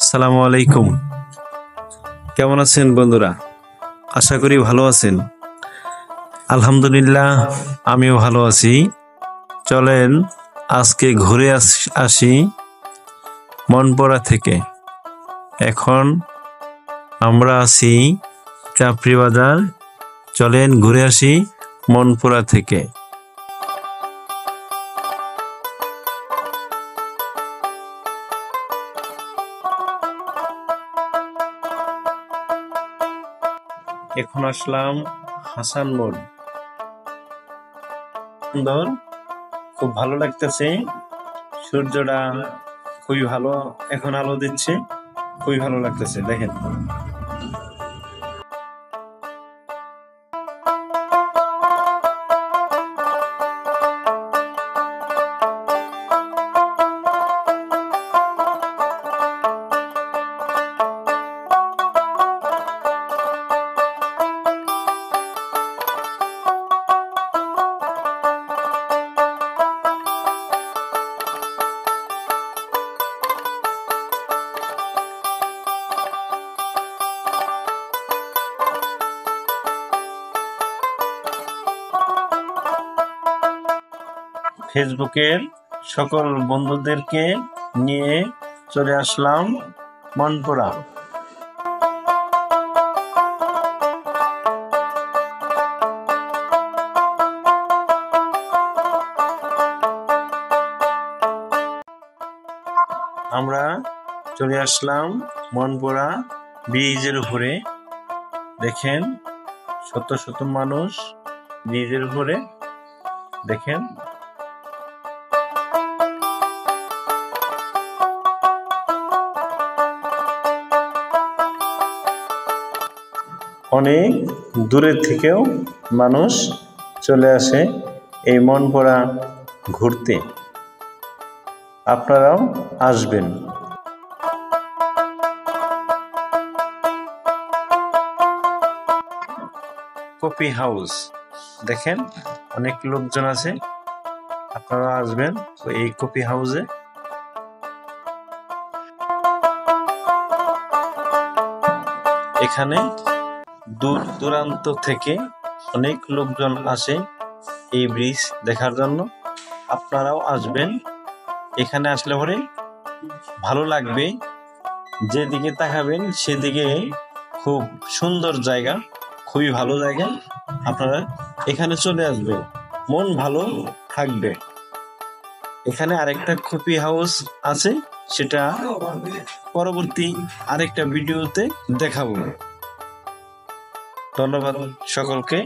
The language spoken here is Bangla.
আসসালামু আলাইকুম। কেমন আছেন বন্ধুরা? আশা করি ভালো আছেন। আলহামদুলিল্লাহ, আমিও ভালো আছি। চলেন আজকে ঘুরে আসি মনপড়া থেকে। এখন আমরা আছি চাপড়ি বাজার। চলেন ঘুরে আসি মনপুরা থেকে। এখন আসলাম হাসান মোড়। সুন্দর, খুব ভালো লাগতেছে। সূর্যটা খুবই ভালো এখন আলো দিচ্ছে, খুবই ভালো লাগতেছে। দেখেন, ফেসবুকের সকল বন্ধুদেরকে নিয়ে চলে আসলাম মনপুরা। আমরা চলে আসলাম মনপুরা ব্রিজের উপরে। দেখেন, শত শত মানুষ ব্রিজের উপরে। দেখেন, অনেক দূরের থেকেও মানুষ চলে আসে এই মনপুরা ঘুরতে। আপনারাও আসবেন। কফি হাউস, দেখেন অনেক লোকজন আছে। আপনারা আসবেন এই কফি হাউসে। এখানে দূর দূরান্ত থেকে অনেক লোকজন আসে এই ব্রিজ দেখার জন্য। আপনারাও আসবেন। এখানে আসলে পরে ভালো লাগবে। যেদিকে তাকাবেন সেদিকে খুব সুন্দর জায়গা, খুবই ভালো জায়গা। আপনারা এখানে চলে আসবেন, মন ভালো থাকবে। এখানে আরেকটা কফি হাউস আছে, সেটা পরবর্তী আরেকটা ভিডিওতে দেখাবো। ধন্যবাদ সকলকে।